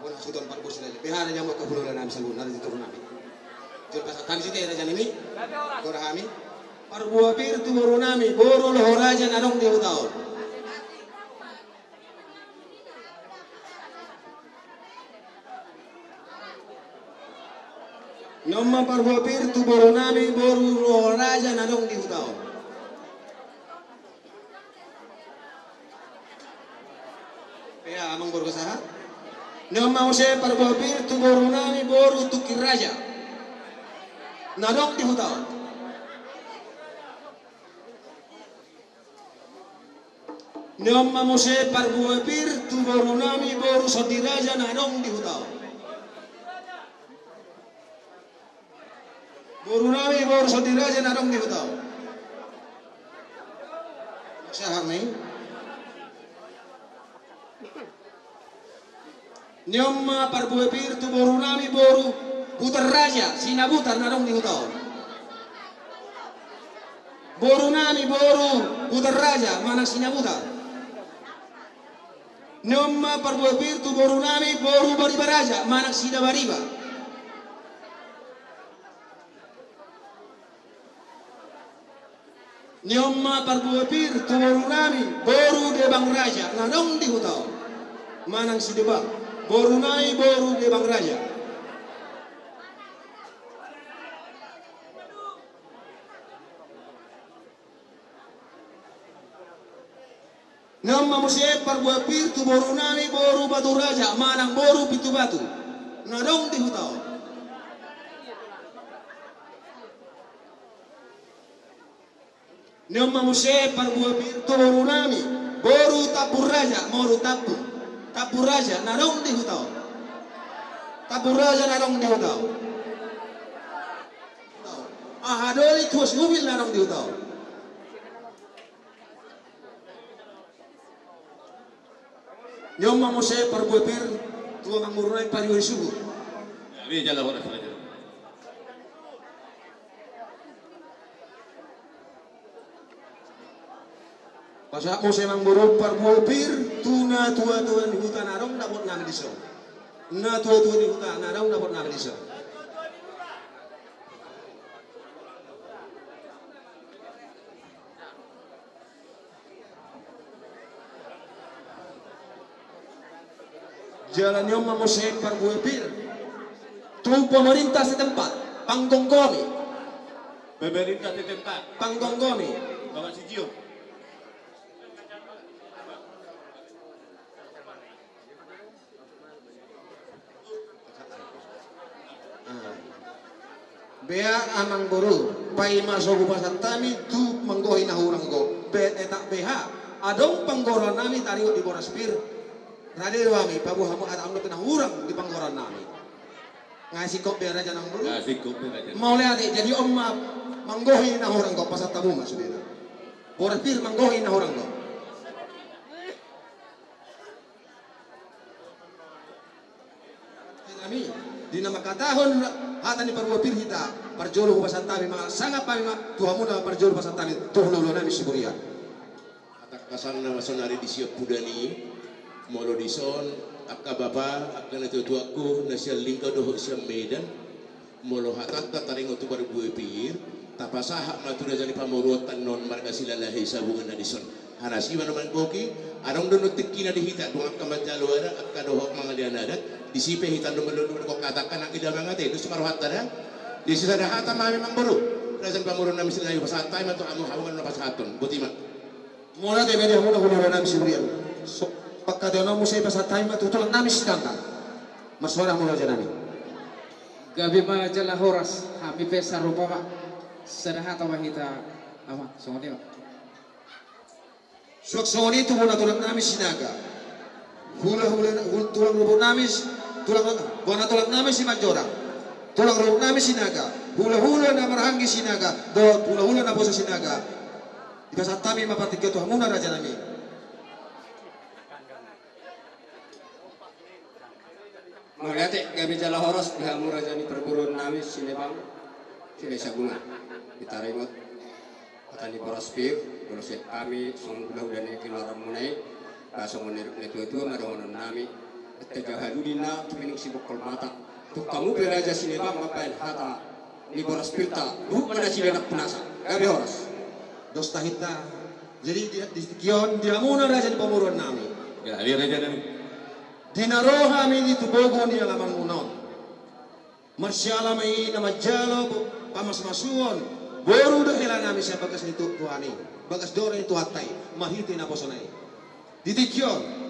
Wala suton par bos lele. Behara nyamo ka bulan nami salun nari turun nami. Jol pas kami site era janimi. Gora hami. Par buah bir tu boru nami boru lo horaja narong di utao. Nomma par buah bir tu boru nami boru lo horaja narong di utao. Ya amang boru kasaha. Nomma ose par buah bir tu boru nami boru tu kiraja. Narong di utao. Nomma mose par buah bir tu boru nami boru sodiraja narong di utao. Boru nami boru sodiraja narong di utao. Sahar nih. Nyomma par buah bir tu boru nami boru putar raja sinabutar narong di utao. Boru nami boru putar raja manang sinabutar. Nyomma par buah bir tu boru nami boru bariba raja manang sinabariba. Nyomma par buah bir tu boru nami boru debang raja narong di utao. Manang sidebang boru nai boru debang raja. Nama musye par buah bir tu boru nami boru batu raja manang boru pitu batu. Narong di hutao. Nama musye par buah bir tu boru nami boru tapur raja moru tapu. Tapur raja narong di hutao. Tapur raja narong di hutao. Ahadoli tuas mobil narong di hutao. Nyoma mose par buah bir tua mangurunai pariwari subuh. Abi jala hora saja. Pasak mose manggurun par buah bir tuna tua di hutan narong dapat nami diso. Na tua di hutan narong dapat nami diso. Jalan Nyoma mose par buah bir tu pemerintah setempat panggonggomi. Pemerintah setempat Panggonggomi. Bapak Sijio. Bea amang boru pai masuk pasar tami tu menggohi nahurang go be etak beha adong panggoran nami tariu di boras pir rade wami pabu hamu ada amlo kena hurang di panggoran nami ngasih kok bea raja nang boru Ngasih kopi aja. mau lihat jadi omma menggohi nahurang go pasar tamu maksudnya boras pir menggohi nahurang go kami di nama katahon hata ni parwa pir hita parjolo pasan tami mga sangat pami tuhamu na parjolo pasan tami tuhlo nami siburia Atak kasang na masonari di siap pudani molo dison akka bapa akka na tutuaku na siya lingka doho siya medan molo hatat tataring tu baru buah pir tapasah matura jani pamorutan non marga sila lahi sabungan na dison hanasi naman koki arong dono tikina di hita doang akka majalo ara akka doho mga dianadat disipe hita doon ko katakan ang idamang ate doon sa maruhatan ha di sisa dahata mami mangburu rasan pamurun namin sila yung pasatay man to amo hawangan na pasaton buti ma mula de media mula hulu nami siburia so pagkadano mo sa pasatay matutulang nami sidangkan maswara mula dyan nami gabi ma jala horas happy pesa rupa pak sedahata wahita apa songoni pak suaksoni itu mula tulang nami sinaga hula tulang rubuk nami tulang buana tulang nami si majorang tulang rubuk nami sinaga hula na marhangi sinaga do hula na bosa sinaga di pasat tami mapatigyo to hamuna raja nami Magati gabi jala horas dihamu raja ni perguruan nami sinebang sini sagunga kita remote atani paraspir boloset kami sungguh dan kilaram munai kasong meniruk itu madongon nami Tejahaludina tumining sibuk kolmata. Tuk kamu beraja sinebang mapain hata ni boras pilta. Bu mana silenak punasa. Gabi horas. Dos tahita. Jadi di kion dia muna raja di pamuruan nami. Gabi raja nami. Dinaroha mi di tubogo ni alaman munon. Marsyala mai na majalo pamas-masuon. Boru dah hela nami siapa kas itu tuhani. Bagas dore itu hatai. Mahiti na posonai. Di kion.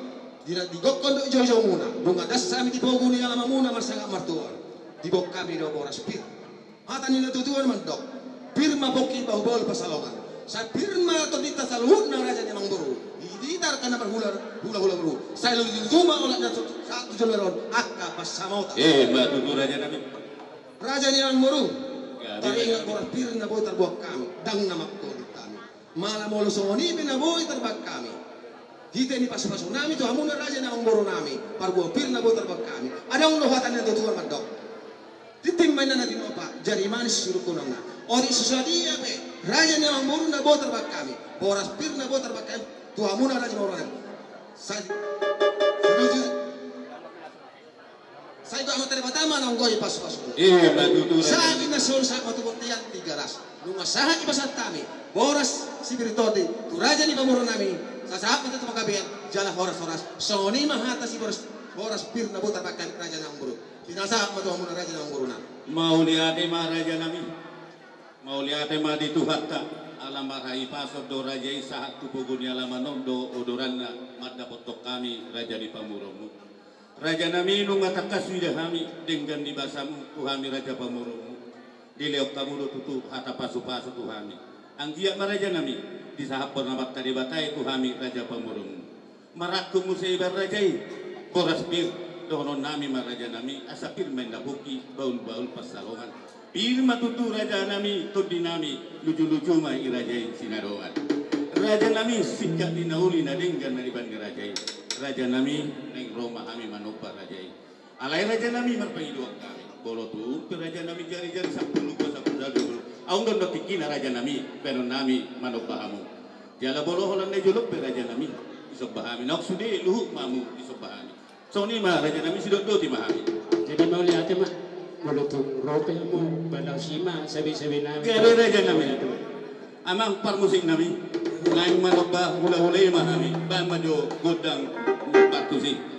Dina digokon do jojo muna. Bunga das sami di tubogo ni alaman muna marsanga martuon. Dibok kami do boras pir. Hata ni natutuan mandok. Pirma boki bahubol pasalongan. Sa pirma to dita saluhut na raja ni mangburu. Ditar kana berhular hula buru. Saya lu di rumah olah na satu jolmeron akka pasamota. Matutu raja nami. Raja ni mangburu. Tari ingat boras pirna boy terbuak kami. Dang nama kami. Malam molo soni pina boy terbak kami. Hite ni pas-pasok nami to hamuna raja ni mangburu nami. Parbuak pirna boy terbak kami. Ada ang lohatan na tutuan mandok. Titim main na natin apa? Jari manis suruh kunang na. Ori susadia pe. Raja ni mangburu na boy terbak kami. Boras pirna boy terbak kami. Tuhamuna raja orang. Saya itu amat terbatama nang goy pas-pas. Matutu raja. Sa akin na sol sa matubutian 3 ras. Nung asahan ibasat kami. Boras sibiritodi. Tu raja ni pamuro nami. Sa sahap na tumagabihan. Jala horas-horas. So ni mahata si boras pir na buta pakan raja nang buru. Pinasahap matuhamuna raja nang buru na. Mauliate ma raja nami. Mauliate ma dituhatta. Alam marai pasok do raja isahat tupugun alamanon do odoran na madapotok kami raja di pamuromu. Raja nami nung matakas widahami dengan di basamu tuhami raja pamuromu. Di leok kamu do tutup hata pasu-pasu tuhami. Ang giyak maraja nami di sahapon namat tadi batai tuhami raja pamuromu. Marakum musaibar rajai boras pir donon nami maraja nami asapir main dabuki baul-baul pasalongan. Pirma tutu raja nami tudi nami lucu-lucu mai irajai sinaroan. Raja nami sikap dinauli nadenggan dari bandi rajai. Raja nami neng Roma kami manupa rajai. Alai raja nami marpangiduak kami. Bolo tu raja nami jari-jari sapuluh ko sapuluh dulu. Aung don tikina raja nami penon nami manupa hamu. Jala bolo holan ne juluk raja nami isok bahami. Nok sudi luhuk mamu isok bahami. So ni mah raja nami sidot do ti mahami. Jadi mau lihat mah Mulutong rope mo, balang sima, sabi-sabi namin. Kaya raja namin ito. Amang parmusik namin. Ngayon manok ba, hula-hula yung mahami. Ba madyo, godang patusi.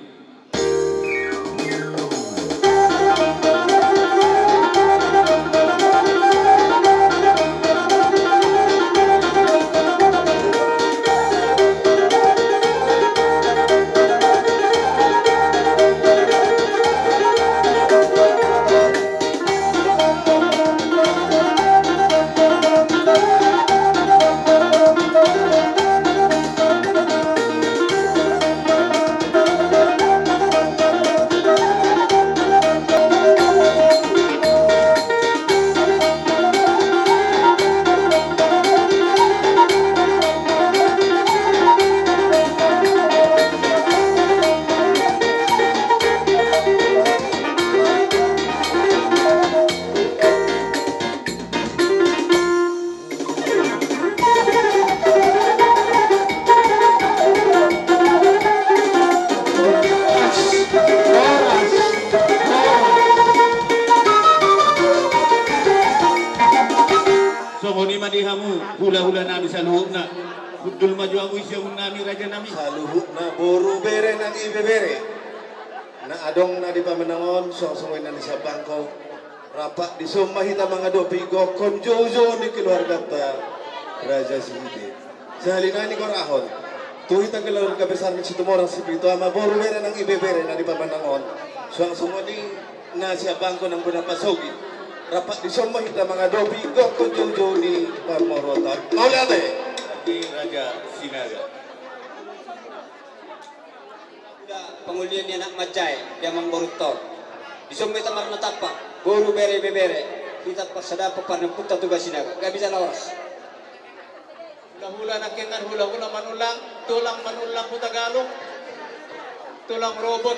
Hula-hula nami sa luhuk na. Budul maju ang isyaw nami raja nami. Saluhuk na boru bere nang ibebere. Na adong na di pamenangon song-songin na ni sa bangko. Rapak di sumahita mga dopigo konjojo ni keluarga pa Raja Sihiti. Sa halina ni Korahon. Tuhit ang keluarga besar ni Situmorang Sipito ama boru bere nang ibebere na di pamenangon. Song-songin na siya bangko ng Bunapasogi. Rapat di sumahita mga dopigo konjojo ni Pamorotan. Maulate! Di Raja Sinaga. Pengulian ni anak macai dia mangborutor. Disumit tamar natapak. Boru bere-bere. Kita pasada paparna puta tugas sinaga. Gak bisa lawas. Hula-hula nakingan, hula-hula manulang, tulang manulang po Tagalog, tulang robot,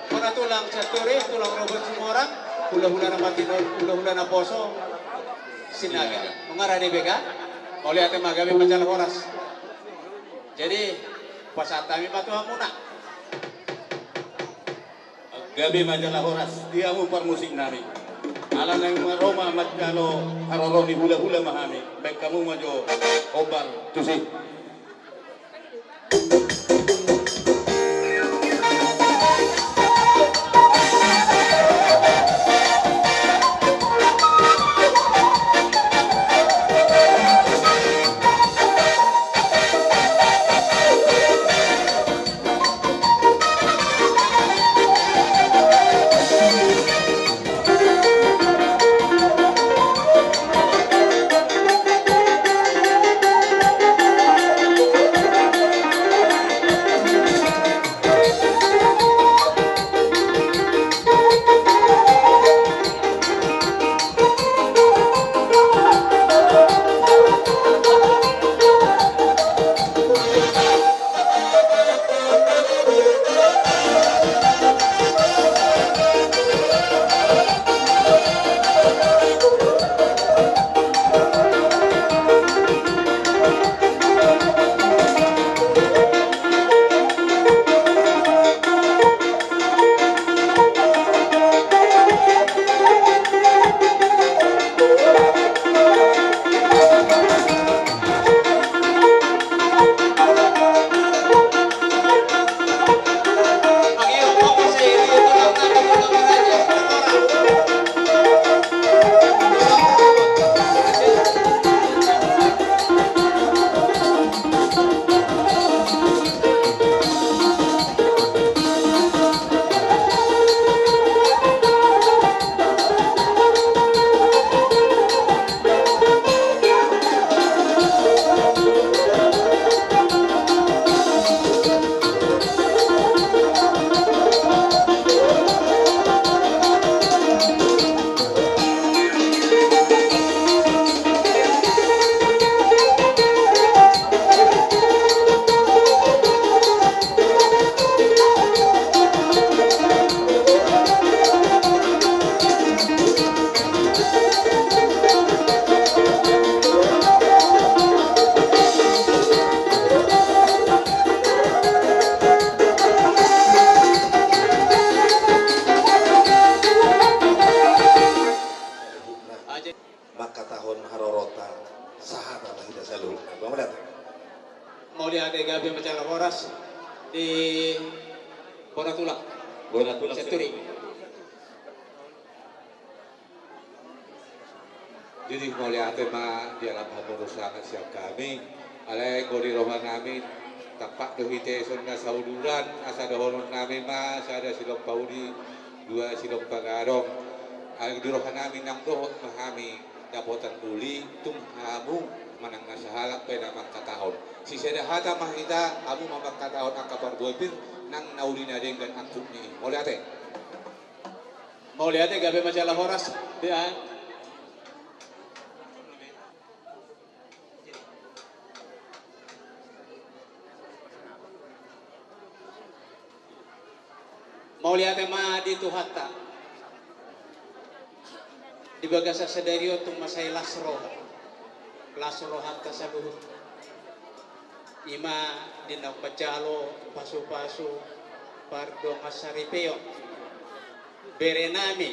mana tulang caturi, tulang robot semua orang, hula-hula na matinol, hula-hula na poso, sinaga. Mengarah di beka, mau lihat magabi majalah horas. Jadi pas saat kami patuh muna. Gabi majalah horas, dia upar musik nami. Alam ng maroma magkalo haroroni hula-hula mahami. Baik kamu majo obar tusi. Maka tahun harorota sahata mahida salul. Bang Madat. Mau lihat gabi majalah horas di Bonatulak. Bonatulak Seturi. Jadi mau lihat tema di alam hamurusangan siap kami. Alay kori rohan namin tapak dohite son nga sauduran asa dohonon namin mas ada silong paudi dua silong pagarong. Ang dirohan namin ng dohot mahami dapotan uli tumhamu manang nasahalak pa namang katahon. Si sedahata mahita amu mamang katahon ang kaparbuipir nang nauli na din gan angkuk ni. Mau lihat Mau lihat gabi majalah horas dia. Mau lihat ma di Tuhatta di bagasa sadario tung masay lasro hatta sa luhut ima dinang pajalo pasu-pasu pardo masaripeo berenami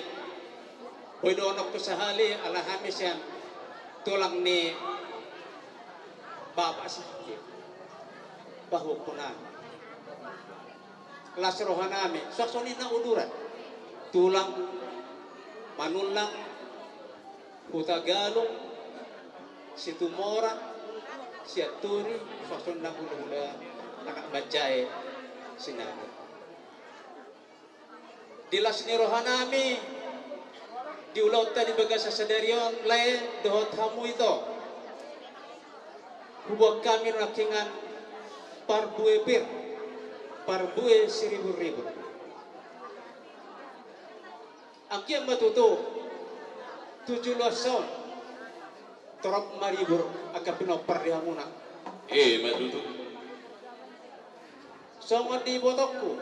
boydonok to sahali alahamis yan tulang ni bapa sakit bahukunan lasrohan namin saksonin na uduran tulang manulang Putagalong, si Tumora, si Aturi, fason na hula-hula, nakabadjay, sinabi. Dilas ni Rohanami, diulaw ta di baga sa sadaryon, lain, dohot hamu ito. Huwag kami nakingan parbue bir, parbue siribu-ribu. Ang kiyang matuto, 17 tahun torok maribur agak pinopar dia muna madudu songon di botokku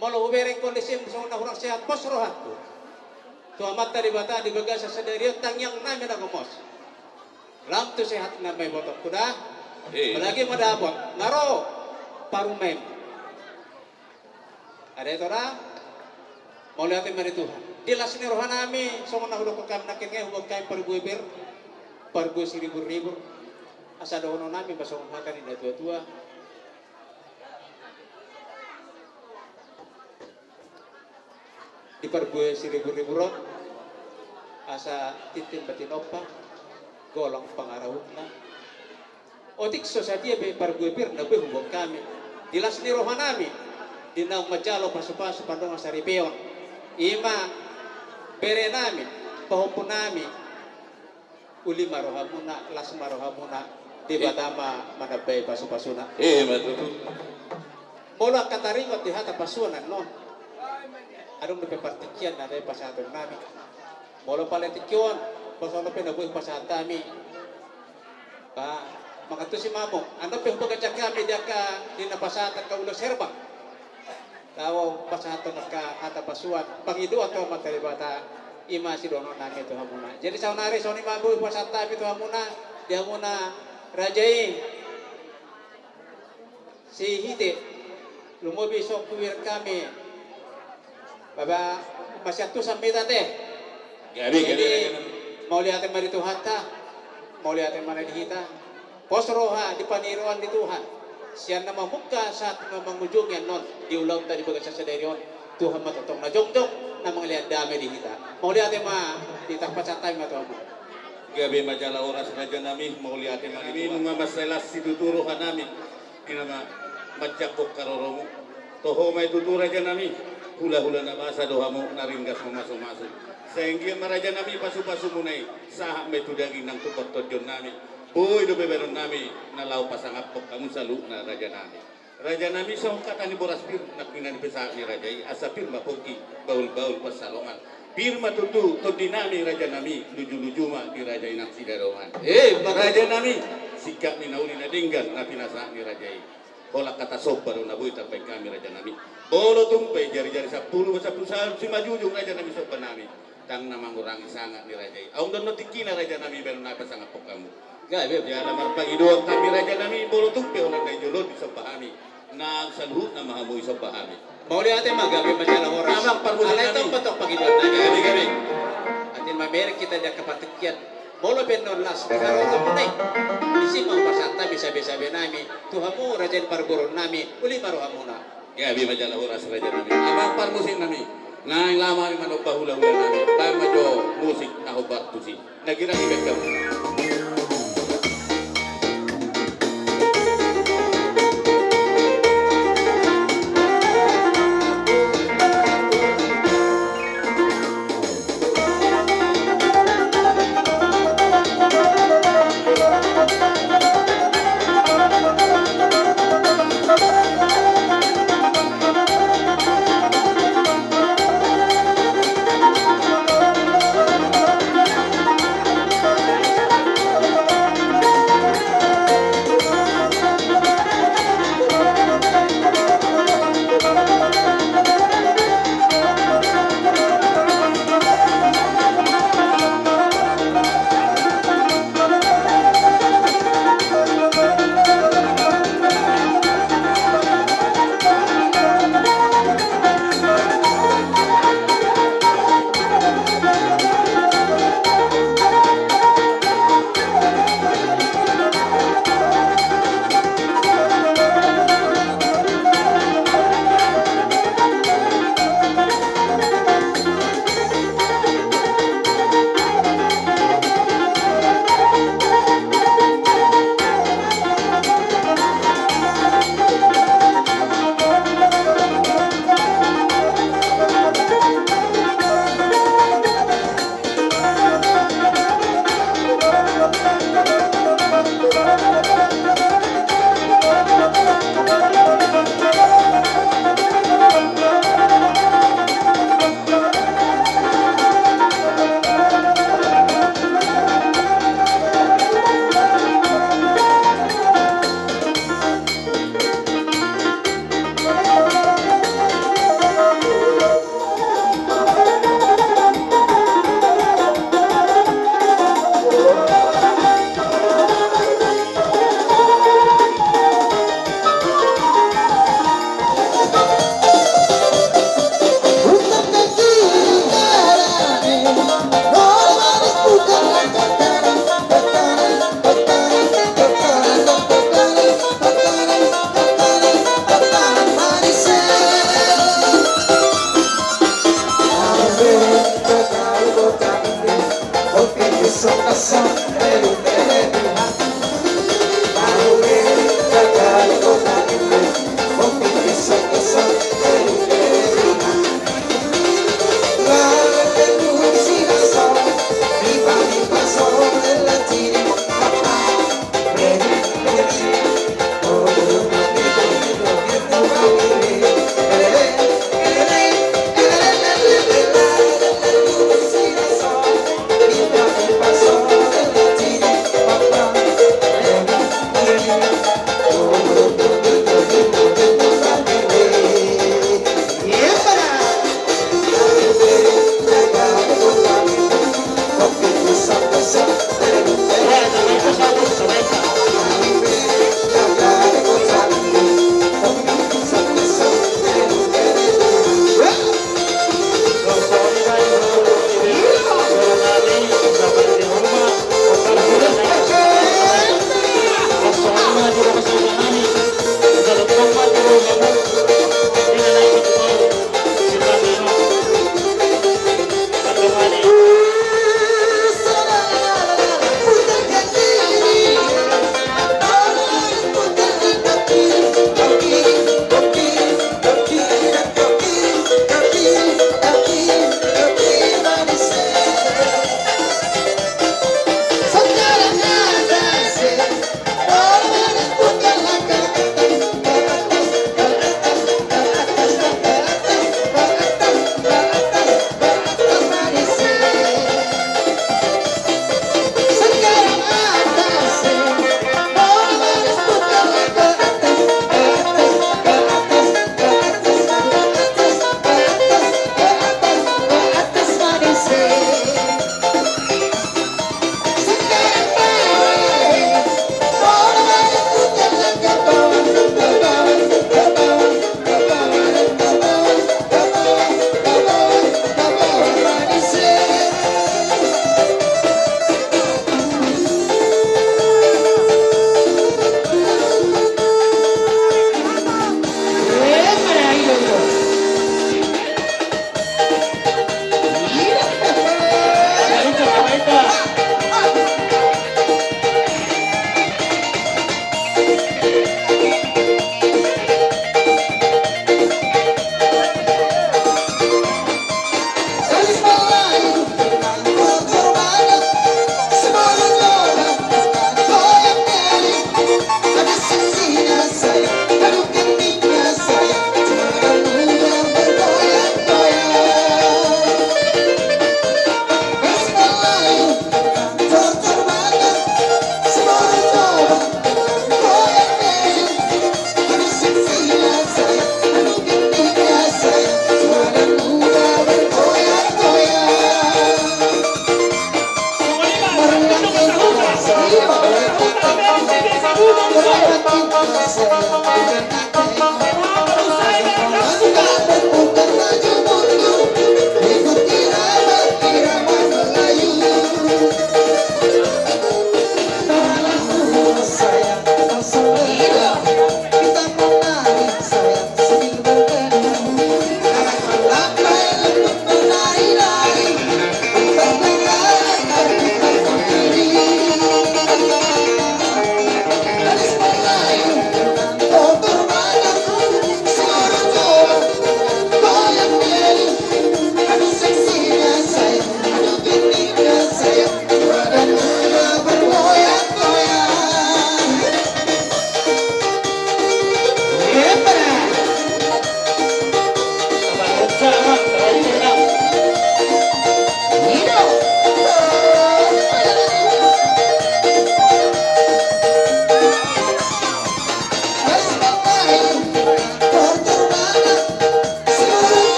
malu bereng kondisi songon kurang sehat pos rohatku tu amat tadi bata di bagasa sendiri tangyang nami na gomos lam tu sehat nami botokku dah lagi madapot naro parumem Ada itu dah. Mau lihat mari Tuhan. Jelas ni rohanami, so na hulog kami nakinga huwag kayo perbuibir, perbu siribur-ribur. Asa doon namin basong hakan ni tua-tua. Di perbu siribur-riburon, asa titin batinopa, golong pangarawut na. Otik so sa dia perbuibir na huwag kami. Jelas ni rohanami, di na majalo pasu-pasu pandong asaripeon. Ima bere namin, pahupon namin, uli marohamuna, las marohamuna, di batama manabay pasu-pasuna. Betul. Mula kataringot di hata pasunan, no? Anong napipartikyan na rin pasatong namin. Mula palatikyon, pasono pinabuhi pasat kami. Mga to si mamong, ano pinabuhi kami, di napasatan ka ulos herbang. Tawo pasato nakahata pasuan pangidu atau matalibata ima si dono nami to hamuna. Jadi saunari soni mabu pasata itu hamuna dia hamuna rajai si hite lumobi sok kuwir kami baba masyatu sampai teh. Jadi mau lihat mari Tuhan ta mau lihat mana di kita posroha di paniruan di Tuhan. Siya na mamuka sa ating mga mangujungyan nun, diulaw tadi baga sa saderion, Tuhan matutong na jongjong na mga lihat dami di kita. Mau lihat ditakpat sa tayo matuwa mo. Gabi majala oras raja nami, mau lihat ini mga masalas si tuturo ka nami, kinama madjakok karoromo. Toho may tuturo raja nami, hula-hula na masa doha mo, naringgas mo masuk-masuk. Sehingga maraja nami pasu-pasu munay, sahak may tudagin ng tukot-tudyon nami. Boy do beberon nami nalau pasangapok kamu salu na raja nami. Raja nami sa kata ni boras pir nakminan pesa ni raja asapir mapoki baul-baul pasalongan. Pir matutu to dinami raja nami luju-luju ma di raja inak sidaroman. Raja nami sikap ni nauli na dinggan na pinasa ni raja. Kolak kata sob baru nabuy tapay kami raja nami. Bolo tumpay jari-jari 10 si majujung raja nami sob nami. Tang namang urangi sangat ni raja. Aung don notikina raja nami baru na pasangapok kamu. Gabe ya lamar pagiduang kami raja nami bolo tumpe orang na julod sa bahami na salhut na mahamoy sa bahami. Mau lihat magabi majalah oras. Amang parbusan Alay nami. tong patok pagiduan na. Gabi. Atin mamer kita dia kapatikyan. Molo benon las karolo punay. Isi mau pasata bisa-bisa benami. Tuhamu raja parburon nami uli marohamuna. Gabi majalah oras raja nami. Amang parmusin nami. Ngayon lama ni manok bahula-hula nami. Tayo majo musik na hubar tusi. Nagira ni bekam.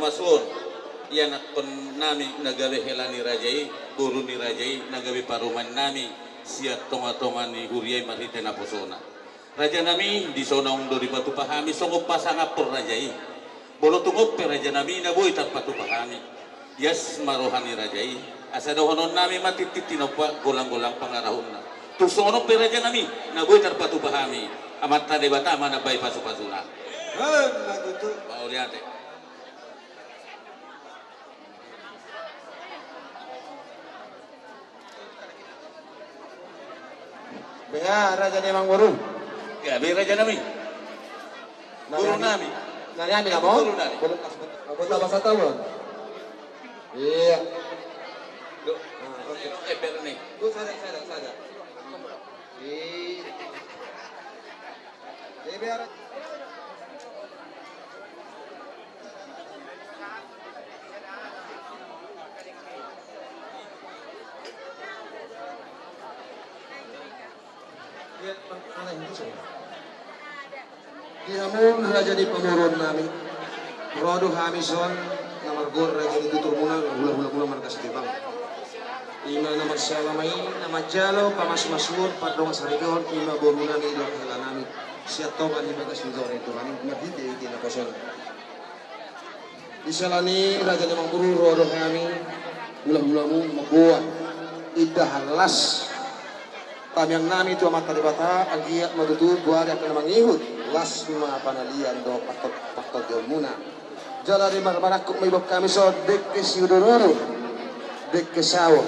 masun iya nakon nami nagawe helani rajai guru ni rajai nagawe paruman nami siat tonga-tonga ni huriay marite na posona raja nami di sona undo di patu pahami songop pasanga por rajai bolo tungop pe raja nami na boy tat patu pahami yas marohani rajai asa dohonon nami matitit tinapa golang-golang pangarahon na tusono pe raja nami na boy tat patu pahami amat tade bata mana bay pasu-pasuna mau lihat Bea raja ni mang guru. ya be raja nami guru nami Nani ami namo? guru nami Abot na basa tawon. Iya. Oke, pero nih. Tuh sada. Biar. Dihamun raja di pemurun nami. Rodo Hamison nomor gor raja di tutur muna hula markas di bang. Ima nama salamai nama jalo pamas-masur padong sarikon ima boruna ni dok helanami. Siat tokan di bagas nizor itu kami merdide di nakoson. Disalani raja di mangkuru rodo kami hula-hulamu membuat idah halas. Tamyang nami itu amat talibata agiat madutu buari akan mangihut las lima panalian do patot muna jala di marakuk mibok kami so dek ke siudururu dek ke sawo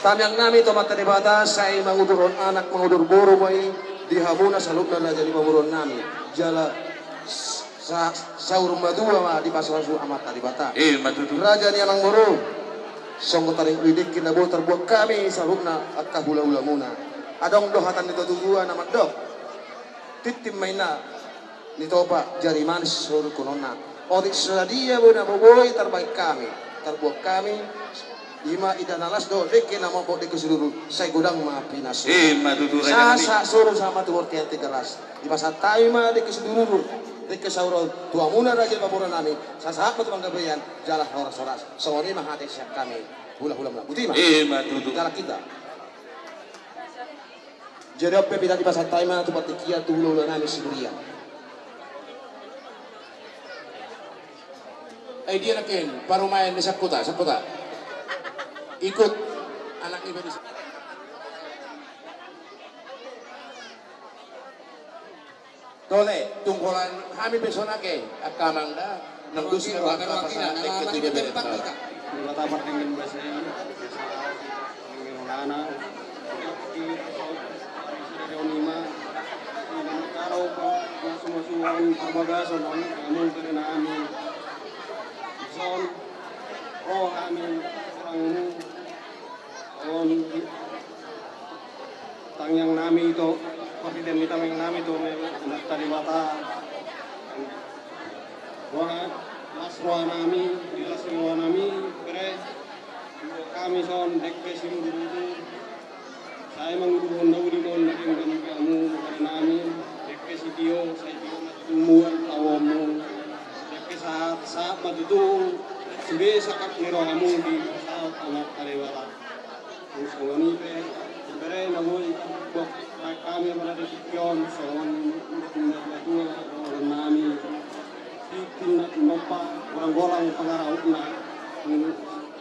tamyang nami itu amat talibata saya manguduron anak mangudur boro mai dihamuna salubna na jadi pamuron nami jala saur madua ma di pasawasu amat talibata Matutu. raja ni amang boro songko taring uidik kinabo terbuat kami salubna akka hula-hula muna adong dohatan nito tuguan nama dok titim maina nito pak jari manis suruh kunona orik sedia bona boboy terbaik kami terbuat kami lima idanalas do deke nama bok deke seluruh saya gudang maapi nasu Matutu raja nami. sasa suruh sama tu worti yang tegeras di pasar taima deke seluruh deke sauro tuamuna raja pamuran nami sasa apa tu banggabean jalah horas-horas songoni mahati siap kami hula-hula buti mah Matutu. galak kita. Jadi apa beda di pasar taima tu patikia tu hulu nami siguria. Dia nakin baru main di Sakuta. Ikut anak ibu di Tole, tungkolan kami besok ke akamang dah. Nanggus ke pasar tek ketiga beret. Mula tapat dengan bahasa ini, dengan anak, Lima, kalau semua perbagasan kamu kena kami, son, roh kami orangmu, on, tang yang nami itu, seperti demi tang yang nami itu memang tadi bata, wah, las roh nami, las roh nami, kere, kami son dek besim dulu. Saya mengurung naudi mon dengan kamu karena kami dekke sidio saya juga tumuan awamu dekke saat matutu sibe sakap niro kamu di saat anak karewala songoni pe bere namoy bok kami pada dikion songon tua orang nami tindak nopa orang golang pangarautna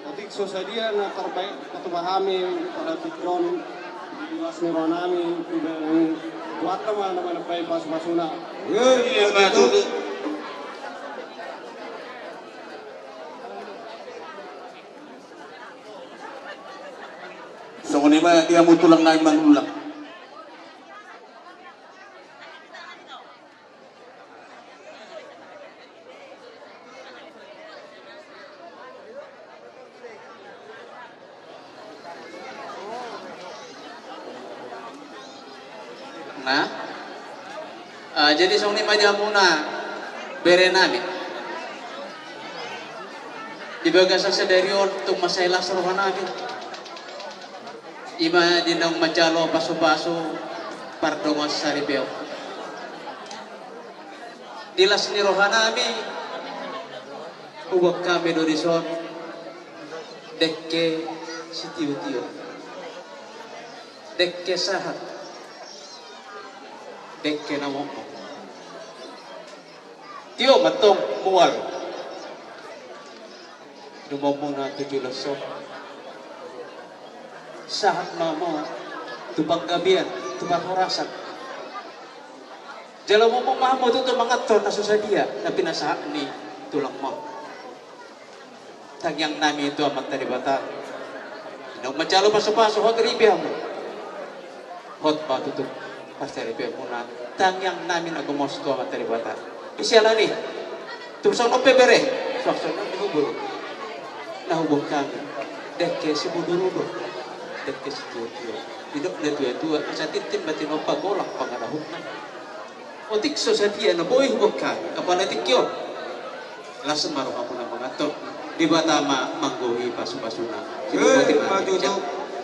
otik sosadia na terbaik katubahami pada dikion Mas Nuronami udah buat teman-teman baik pas-pasuna. Iya, Matutu. So kung dia mo tulang na yung mangulang. Nah, jadi song ni majamuna bere nami. Dibaga sa sederion tung masayla sa rohanami. Ima dinang majalo paso-paso pardongas sa ribeo. Dilas ni rohanami ubak kami dorison dekke si tiyo-tiyo. Dekke sahat. Dekke na mo tiyo matong muwal dumamong na tujulasok sahat mamo tupang gabian tupang horasan jalaw mo pong mahamo ito mga to na susadia na pinasahat ni tulang mo tagyang nami ito ang magtaribata inong madyalo paso-paso hot ribihan mo hot ba tutup pasti ribet muna tangyang namin agumos to materi bata isiala ni tumsong no pebere swakson no dibubur nah hubung kami dek si budurudo dek si tua-tua hidup na tua-tua sa titim batin o pagolak panganahukna o tikso sa dia na boy hubung kami kapanatikyo lasan maro ako na mga to di ba tama mangguhi pasu-pasuna sinubuti mati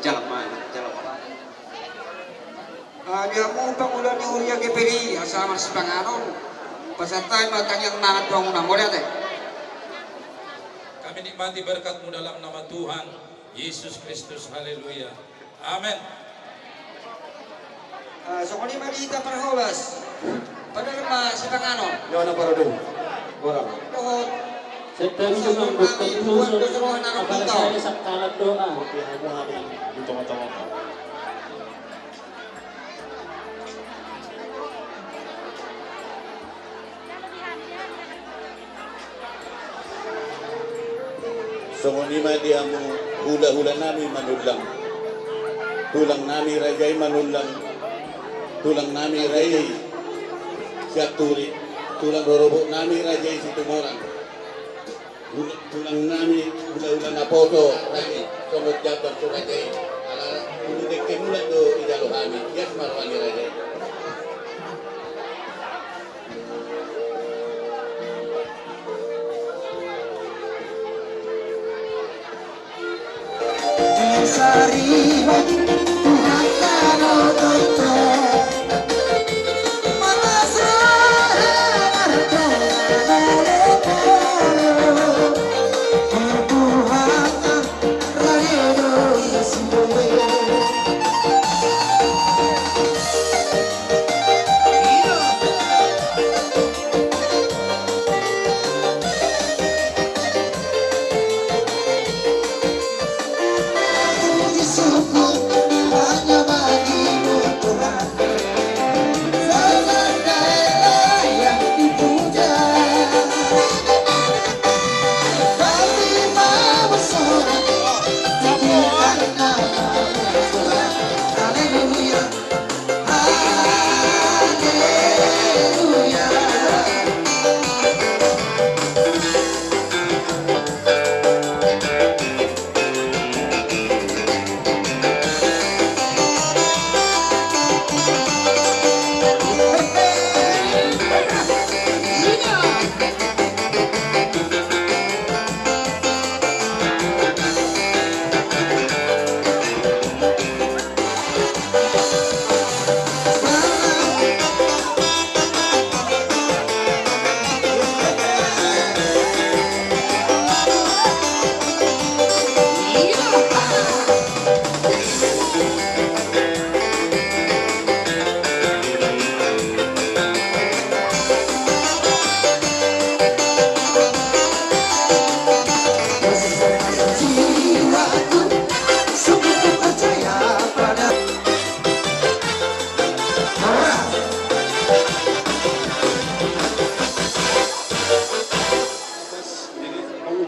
jangan mana Dia mo pangulan ni Uria Geperi asama si Panganon pasantay matang yang nahat bangun mo dati. Kami nikmati berkat-Mu dalam nama Tuhan Yesus Kristus. Haleluya. Amin. So kung malita para holas, pada nama si Panganon. Yo na para dun. Orang. Dohot. Setiap sumang bukti puso apalagi saya saktalat doa. Songonima dia mo hula-hula nami manulang. Tulang nami rajay manulang. Tulang nami rajay siap turi. Tulang rorobok nami rajay si tumorang. Tulang nami hula-hula na poto rajay. Somot jabang to rajay. Ala uludek kemulat do idalo kami. Yes marwani rajay. Sariwa Tuhan karo toto Manasa harta Nalekoro Tuhan Rahedo Yesuwe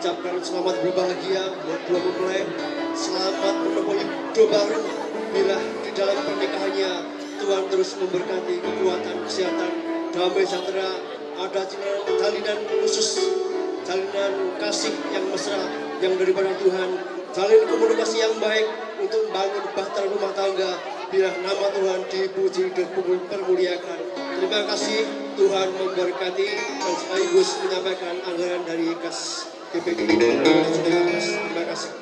mengucapkan selamat berbahagia buat dua mempelai. Selamat menemui hidup baru. Bila di dalam pernikahannya Tuhan terus memberkati kekuatan, kesehatan, damai sejahtera, ada jalinan khusus, jalinan kasih yang mesra yang daripada Tuhan, jalin komunikasi yang baik untuk membangun bahtera rumah tangga. Bila nama Tuhan dipuji dan dipermuliakan. Terima kasih, Tuhan memberkati dan sekaligus menyampaikan anggaran dari kas PPG. Terima kasih.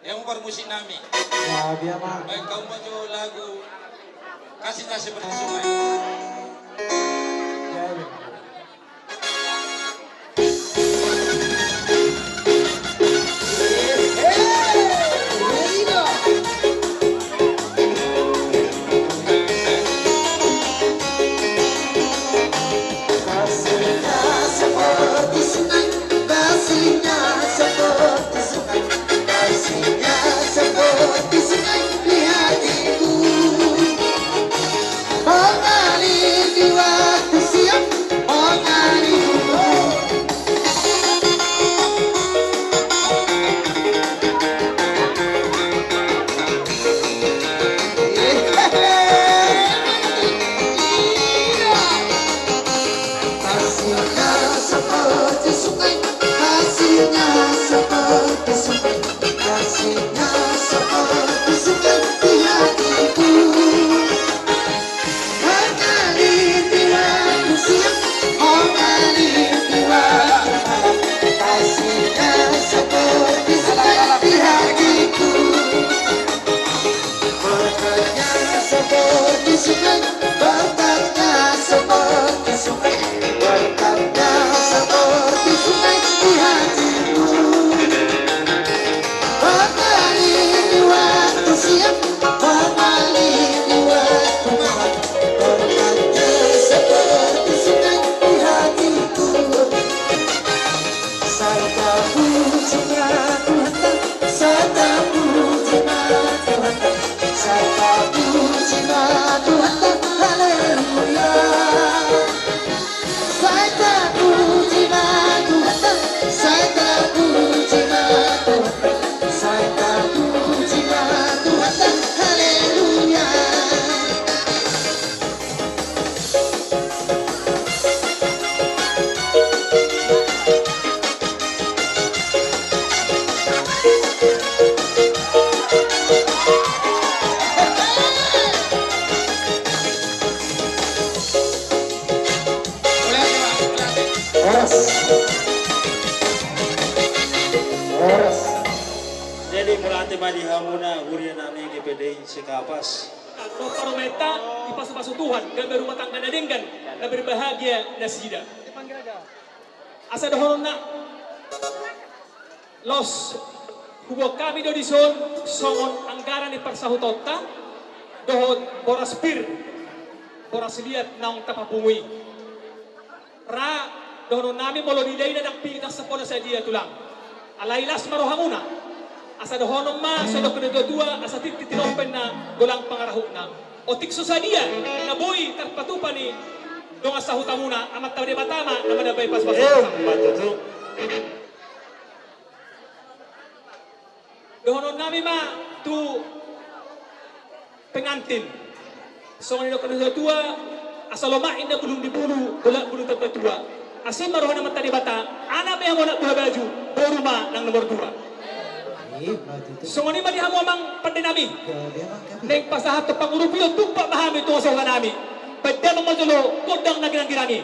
Yang permusik nami. Ya dia mah Baik kau baca lagu kasih seperti sungai. Oh Jadi mulai madi hamuna hurian nami GPDI sekapas. No parometa ipasu-pasu Tuhan dan berumah tangga nadenggan dan berbahagia nasida. Asa dohorna los hubok kami do dison songon anggaran di persahutota dohot boras pir boras liat naong tapapungui ra dohon nami molo diday na nakpilitan sa pola sa dia tulang alailas marohamuna asa dohonom ma sodok kedua asa titinompen na golang pangarahuk na otik susadia na boy tarpatupa ni dong asa hutamuna amat tawde batama na madabay pas-pas dohonon nami ma tu pengantin so nino kedua asal lomain na belum dibulu bulu tertua asim marohana mata di bata anak yang mau nak buah baju baru ma nang nomor 2 so ngoni ma dihamu amang pande nami neng pasahat pangurupio tumpak bahami tu sa nami pada mamajolo kodang naginang girani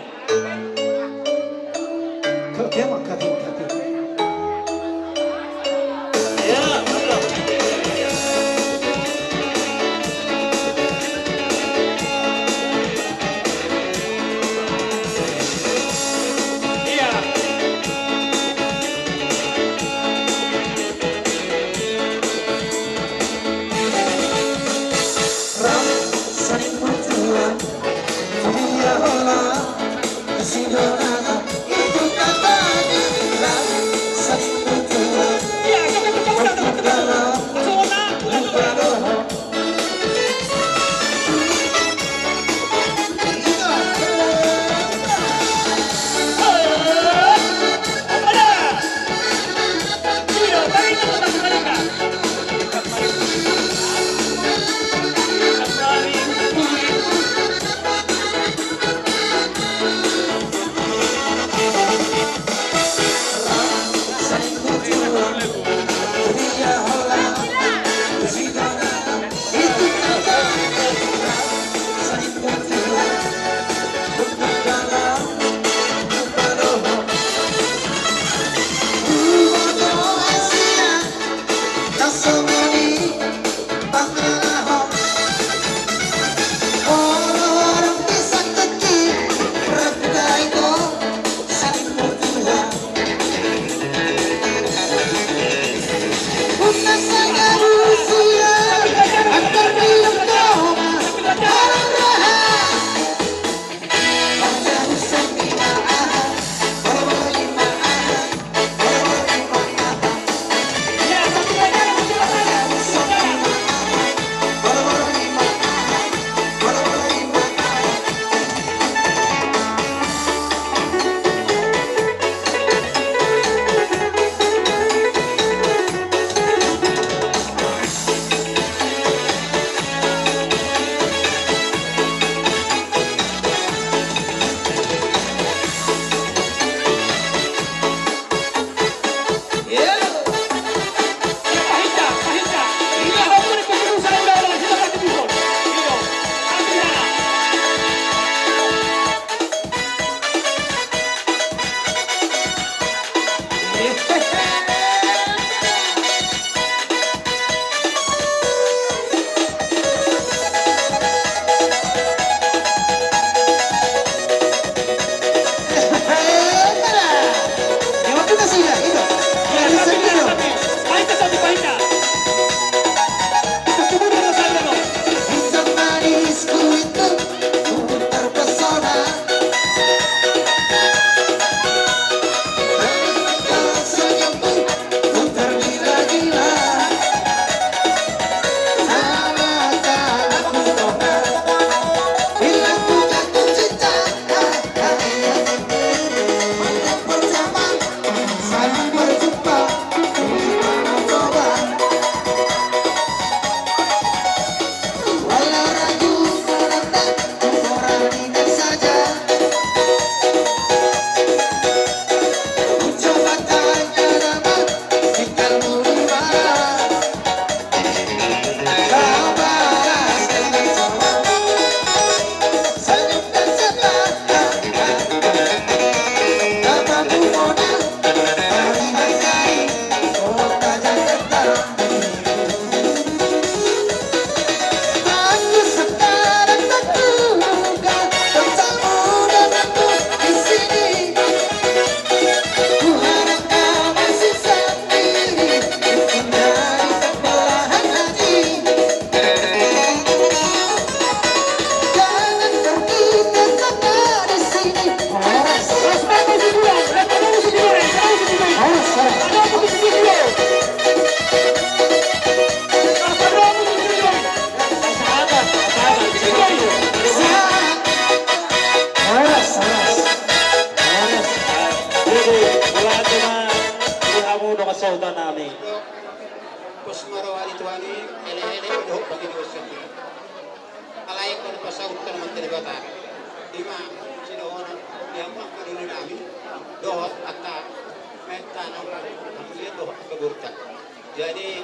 Jadi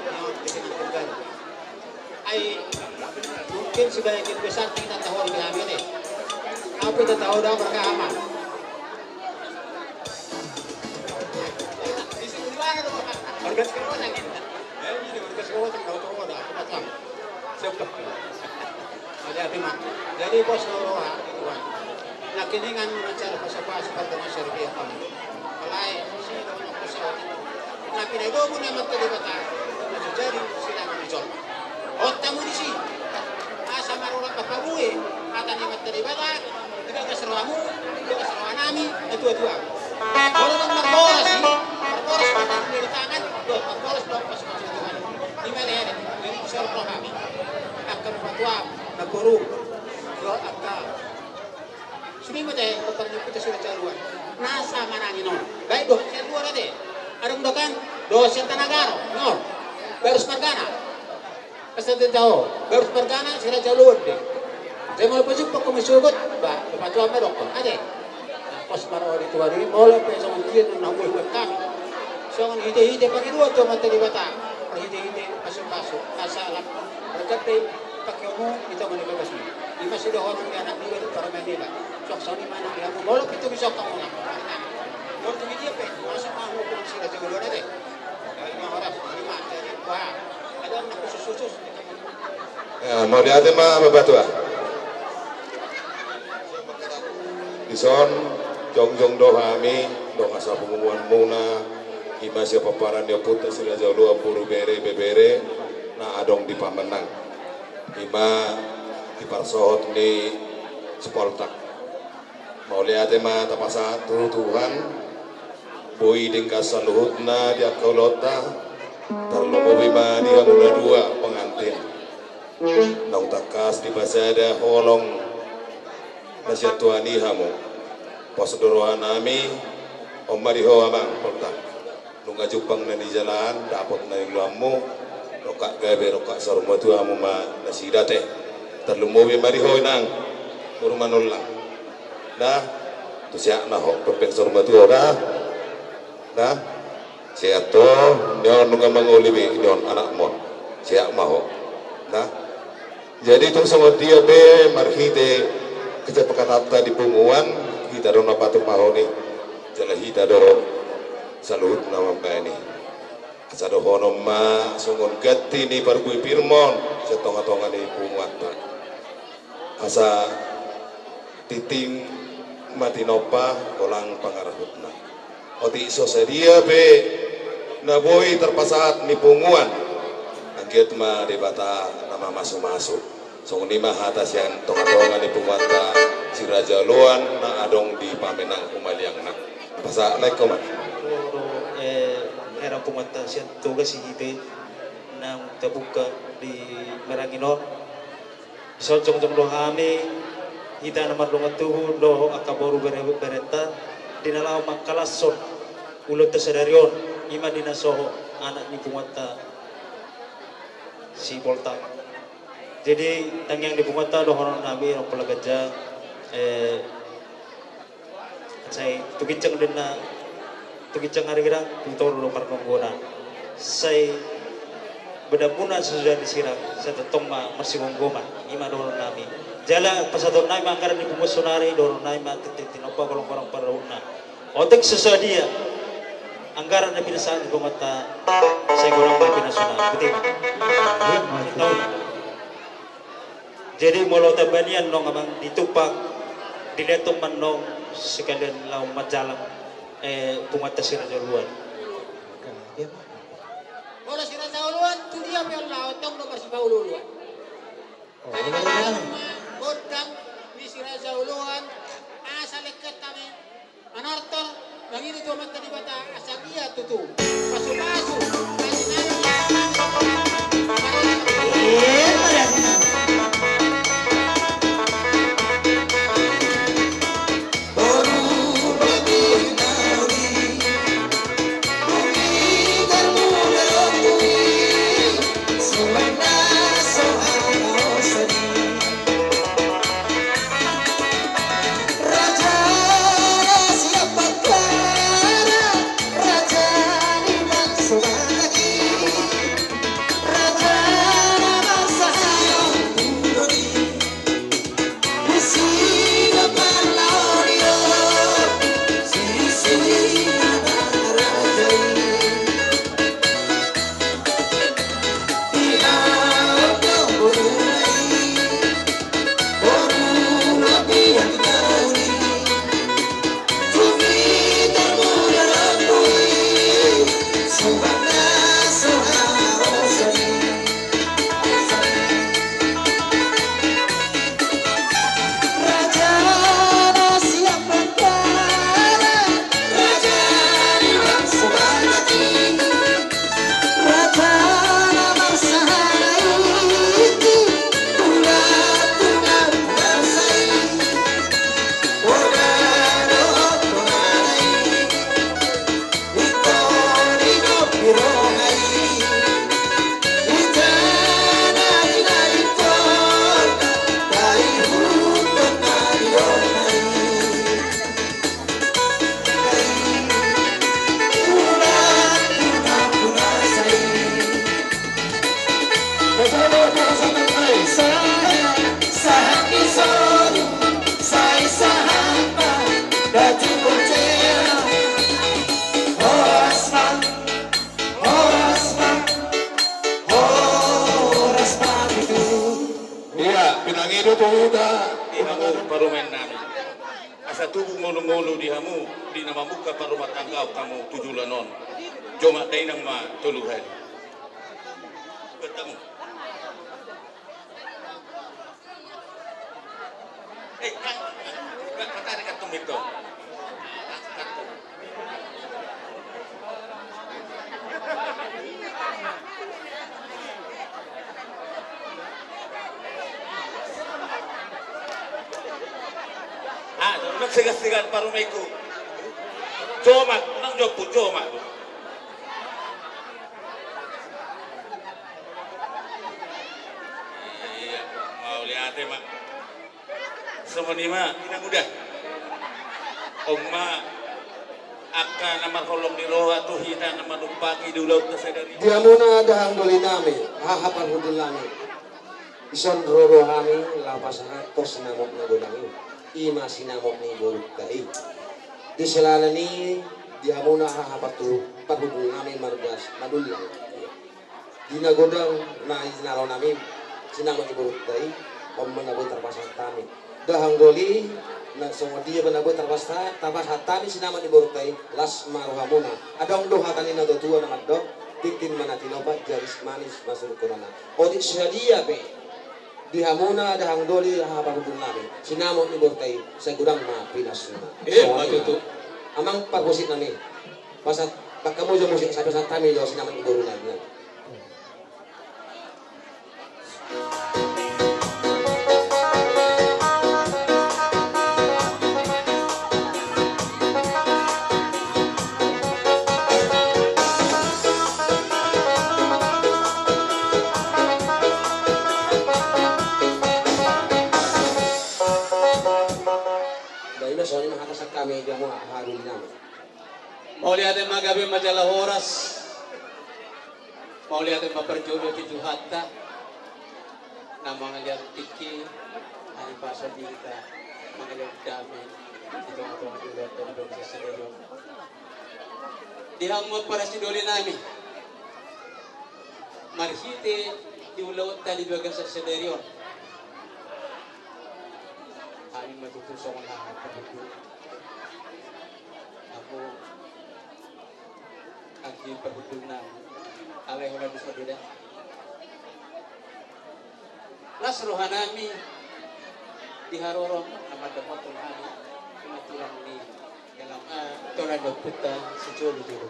mungkin sebagian besar kita tahu di kami ini. Apa kita tahu dah mereka aman. Di sini mana tu? Warga sekarang yang ini. Jadi warga sekarang yang tahu dah apa macam. Sebab. Jadi bos Noroha itu kan. Nakiningan cara pasal-pasal dengan Serbia kami. Kalai sih dalam pesawat itu. Nah, pinago mo naman talibatan. Jadi sila menjol. Otak mo di sini. Asa marulang kapabuhi. Kata ni matalibatan. Tidak keseruamu. Tidak keseruan nami. Itu-itu. Kalau lang magboras ni. Magboras mo ng pilitangan. Magboras mo pas masituhan. Di mana yan? Dari serta kami. Akan patuam. Nagkuru. Akan. Sini mo dahil kapag nagpunta sila caruan. Nasa manangin nun. Baik doon. Siya luar natin. Arang dokan dosen Tanagaro, no, Berus Margana. Kasih tahu, Berus Margana sila jalur deh. Saya mau pasuk pak komisugot, ba, lepas tu ambil dokter, ada. Pas baru itu hari, mulai pesong dia nambah kami. Soalnya hide pagi dua tu mata di batang, hide pasuk asal berkat deh pakai umum kita menikah besmi. Lima sudah orang anak dia para mendela. Sok soni mana dia, mulai itu bisa kamu nak. Kalau dia pe, masuk mahu pun sila jauh ada deh. Lima orang, lima jadi wah, ada nak khusus. Ya, mau diatem mah babatu ah. Dison jong dohami dong asa pengumuman muna ima siapa paparan dia putus sila jauh dua puluh bebere na adong di pamenang ima di parsohot ni Spoltak. Mau lihat mah tapasa Tuhan boi dingkas saluhutna dia kolota terlomobi ma dia muna dua pengantin nang takas di pasada holong nasihat tuani hamu pos dorohan nami om mariho abang poltak nungga jupang na di jalan dapat na yung lamu rokak gabe rokak saruma tu hamu ma nasidate terlomobi mariho nang urumanulang dah tu siak na ho perpek saruma tu dah nah, siya to, nyon nung mangulibi, nyon anak mo, siya maho. Nah, jadi itong sama dia be marhite kita pekatata di punguan kita doon napatong maho ni, jala hita doon salut nama ini. Kasado honom ma sungon gati ni pargui pirmon sa tonga-tonga ni punguan ta. Asa titing matinopa kolang pangarahutna. Oti iso sa dia be na boy terpasat ni punguan angkit ma debata nama masuk-masuk so ni mah atas yang tonga-tonga ni pumata si Raja Luan na adong di pamenang umaliang na pasa naik komat era pumata siya tugas si hite nang tabuka di Meranginon so jong do kami hita namar lungat do akaboru bereta dinalaw magkalason ulot tasadarion ima dinasoho anak ni pumata si Poltak. Jadi tangyang di pumata do horon nabi ang palagaja say tugincang din na tugincang harigirang tutoro do parkonggona say bedamuna sudah disirang sa tetong masigonggoman ima do horon nabi jala pasadon na mangkaran ni pumusunari do horon na matitinopa kolong-kolong parahuna Otek sesadia anggaran na pinasaan di pumata sa gurang may pinasunan. Betul. Tahu. Jadi molo tabanian nong amang ditupak dileto man nong sekalian lau majalang pumata sila jaluan. Molo sila sa uluan, tudi ang yung laot nong nomor si Paululuan. Godang di sila sa uluan, asa lekat kami, anortor, yang ini cuma tadi bata asal dia tutu, pasu-pasu, Pinangido tuhuda di hamu parumen nami. Asa tubuh ngulu-ngulu di hamu di nama muka parumat tanggau kamu 7 lanon. Joma dainang ma tuluhan. Bertemu. Kata dekat tumito. Nagsigas-sigan parumay ko. Jomak, nang job po, jomak. Iya, mau lihat mak. Semenima, inang udah. Oma akan nama kolong di roha tuh hina nama numpaki dulu kesadari. Dia muna dahang doli nami, hahapan hudul nami. Ison roro kami lapas hatos namok na gunami. Ima sinamok ni buruk kai. Di selala ni dia muna hahapat tu pagudul nami margas madulang. Di nagodang na izinalo nami sinamok ni buruk kai. Om menaboy terpasang kami. Dahang doli na semua dia menaboy terpasang kami sinamok ni buruk kai. Las maruhamuna. Adong doha kanina dotua nama dok. Tikin manatinopa jaris manis masuk korona. Odik sedia be. Di hamuna ada hang doli haba hudul namin sinamot ni Bortay sa gudang mapinas na matuto amang paghusit nami pasat pagkamu jo musik sa kami jo sinamot ni Borunag na kami dia mau hari ini. Mau lihat magabi majalah oras. Mau lihat maperjodoh di Hatta. Nama ngeliat tiki hari pasal kita. Mengeliat damai. Itu untuk dilihat dari bangsa sendiri. Dihamot para si doli namin. Marhite di ulawat tali bagang sa sederyon. Amin matutusok ang lahat pagkakul. Ako ang pagkakul na alay wala sa bida. Las rohanami diharorong amat dapat tulhani kumatulang ni dalam toran puta si jolo jolo.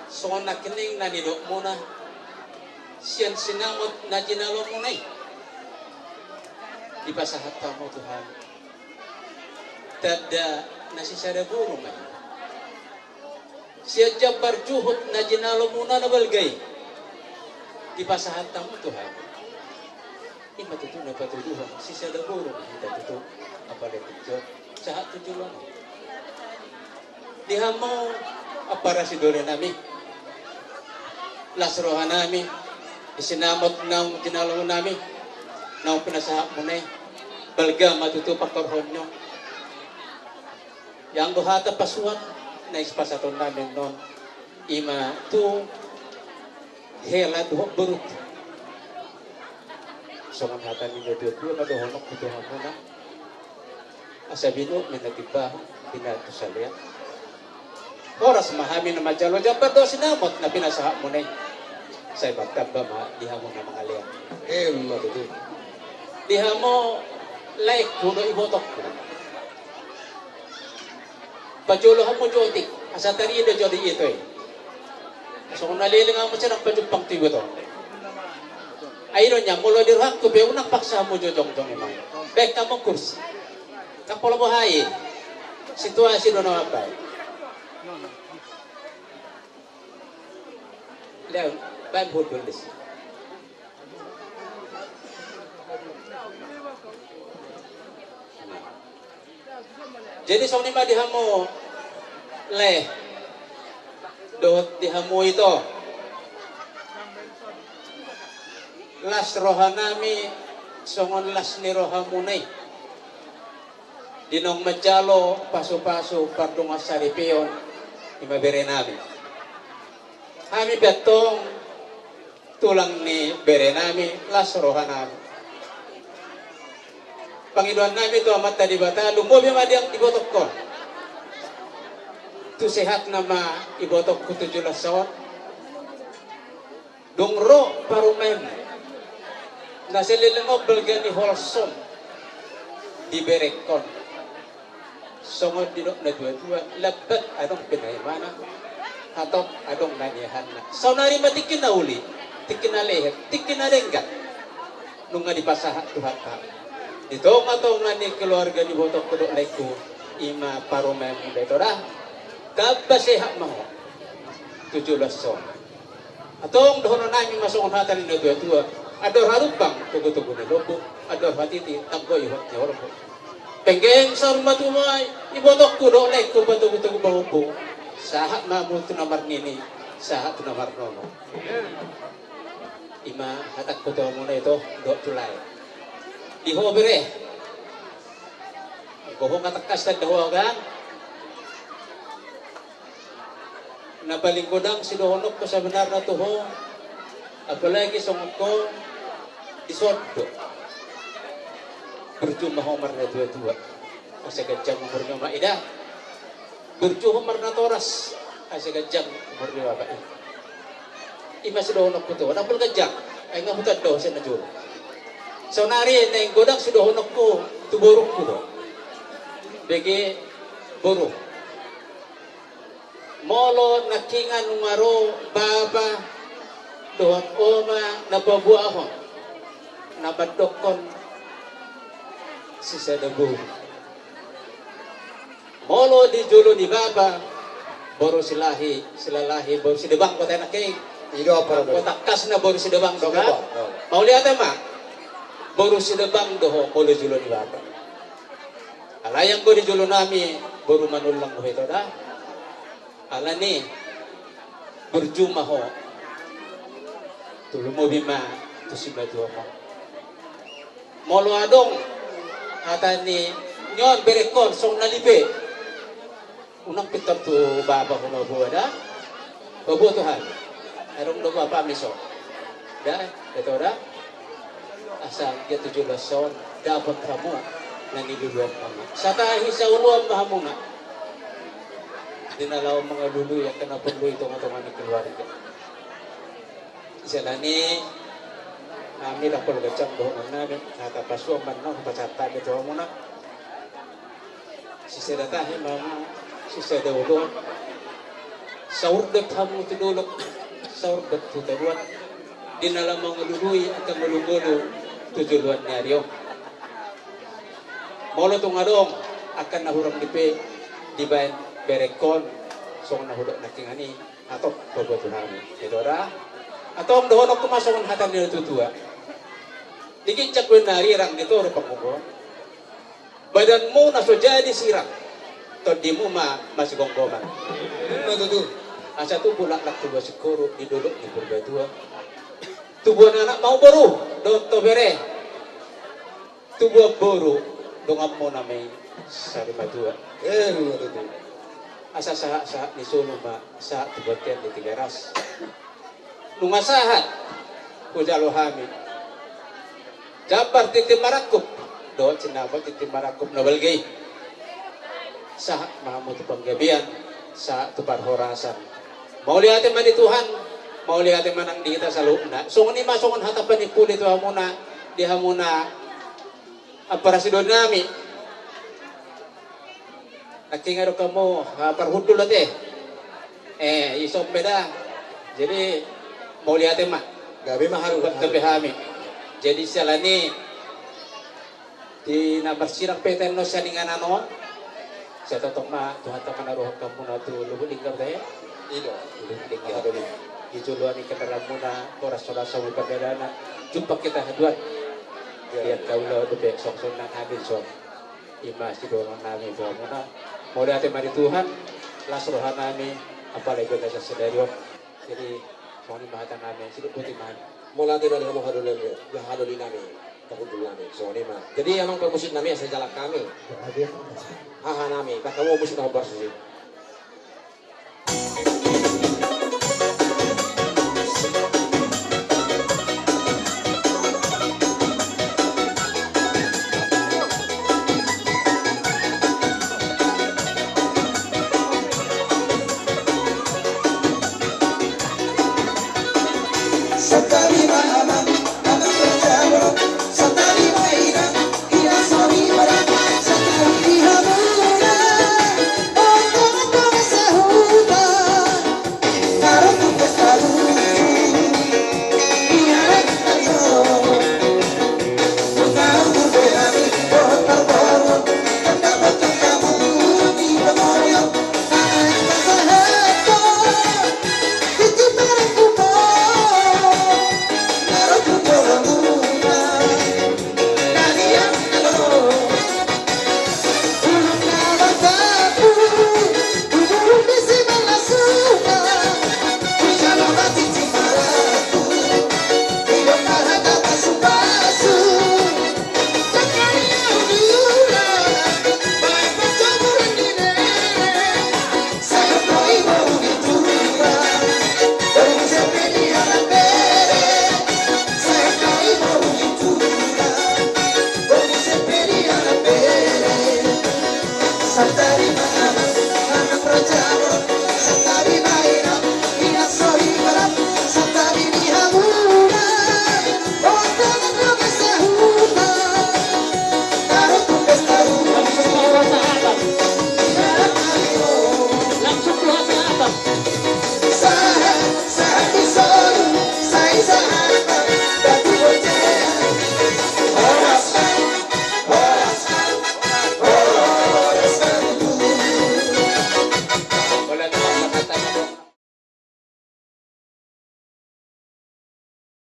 So nakining na nilok muna siyan sinamot na ginalo mo na ipasahat ka mo Tuhan tada nasisada buro man siya jabar juhot na ginalo mo na nabalgay ipasahat ka mo Tuhan imatuto na patuduhan sisada buro kita tuto apalit ito sahat tujuan diha mo para si dole namin lasrohan namin, isinamot ng ginalaw namin, na pinasahap mo na balga matutupak korhon nyo. Yang buhata pasuan, na ispasaton namin noon, ima tu hela duhok buruk. So ang hatan ninyo dito, maduhonok kutuhan mo na. Asabino, may natiba, pinato sa liya. Oras mahami na majalo, jabar do sinamot na pinasahap mo na sa ibang kaba diha mo na mga liya. Matutu. Diha mo like kuno ibotok ko. Pajuluhan mo jotik. Asa tari do jodi ito eh. So kung nalilingan mo siya ng pajumpang tibo to. Ayun niya, mulo dirhak ko be unang paksa mo jodong-dong imang. Bek ka mo kursi. Kapolo mo hayi. Situasi do na wapay. Leo, bahan bulis. Jadi sa unima diha mo le dohot diha mo ito. Las rohanami songon las ni rohamunay. Dinong majalo paso-paso pardong asaripion imabere namin. Kami betong tulang ni berenami las rohanami. Panginoon namin ito amat tadi bata lumobi madiang ibotok ko. Tu sehat nama ibotok ko 17 sawan. Dongro parumen. Nasililimo belgani holsom di berekon. Songod dinok na dua-dua lebat adong pinaimana atau adong nanihan na. So narimatik na uli, tikin na leher, tikin na renggat. Nung nga dipasahat Tuhan ka. Dito nga to nga ni keluarga ni botok kudo laiku ima paromem dito dah. Kabasehat mo 17 so. Atong dohono nami masukon hatan ni dua-dua. Ador harupang tugu-tugu ni lobo, ador hatiti taggo ihot ni orbo. Penggeng sa rumah tumay, ibotok kudo laiku patugu-tugu bahupo. Sahat mamu tu nomor nini, sahat tu nomor nono. Ima hatak ko to muna ito, do tulay. Diho bere. Gohong katakas na daho kan. Nabalingkodang sinuhonok ko sa benar na tuho. Apalagi sungod ko isoddo. Berjumah Umar na dua-dua. Kasi gajang umurnya maidah. Berjuhumar na toras kasi gajang umur ni bapak ini. Ima sinuhonok ko to. Napul gajang. Ay nga hutad daw siya na juro. So nari na yung godak sinuhonok ko. Tuburok ko do. Bagi buruk. Molo nakingan ngaro baba doon oma nababuahon. Nabadokon si Sadabu. Molo di julo ni baba boro silalahi boro sidebang ko tayo na kay Ido para ko takas na boro sidebang do ka mau lihat ma boro sidebang do molo julo ni baba alayang ko di julo nami boro manulang ko ito da ala ni berjumah ho tulo mo bima to si badyo mo molo adong ata ni nyon berekon song nalibe unang Top tu bapa kuno buada. Babu Tuhan. Arong do bapa miso. Dah, itu dah. Asal dia 17 tahun dapat kamu nang iduluan kamu. Satahi sa uluan bahamu na. Dinalaw mga lulu yang kena perlu itu ngatungan ni keluarga. Isalani kami dah perlu gacang dohonan namin. Nakapasuan man na kapasata dito mo na. Siseratahin mama, sisadawulon. Saurdat hamu tidulok, saurdat tutaruan. Dinala mga luluy at ang malungulo tujuluan niya Molo tong adong akan nahurang dipe di bayan berekon so nahudok nakingani atau babutuhan itu ora atau dohonok kumasongon hatan ni tutua dikicak benari rang dito ro pangugo badanmu naso jadi sirang todimu masih gonggoman betul asa tu bulak lak tuba sikoro diduluk di berbatua tubuh anak mau baru do to bere tubuh baru dongam mo na may sari madua betul asa saha ni solo ma sa tubatian di Tigaras lungasahat kujalo hami jabar titi marakup do cinabat titi marakup na balgay saha mahamut panggabian sa tupar horasan mau lihatin man di Tuhan mau lihatin man ang dita sa luna so ni masongon hatapan ni puli to hamuna di hamuna para sidon nami nakingaro kamu parhudul ate isop beda jadi mau lihatin mah gabi mah harus gabi hami jadi salani di nabar sirang peten no sa dengan ano sa totok na Tuhan taman aruh kamu na tu lubu lingkar daya ido lingkar dulu ijuluan ikataran muna oras oras sa pagdadana jumpa kita haduan lihat kaulah debek sok-sok nang habis sok imas di doang nami doang muna mau lihat mari Tuhan las rohan nami apalagi kita sedario jadi mau ni bahatan nami sido putih man mau latih dari kamu hadulin nami takudul nami so ni mah jadi emang permusik nami asal jalak kami haha nami kata kamu musik kabar sih Sekali malam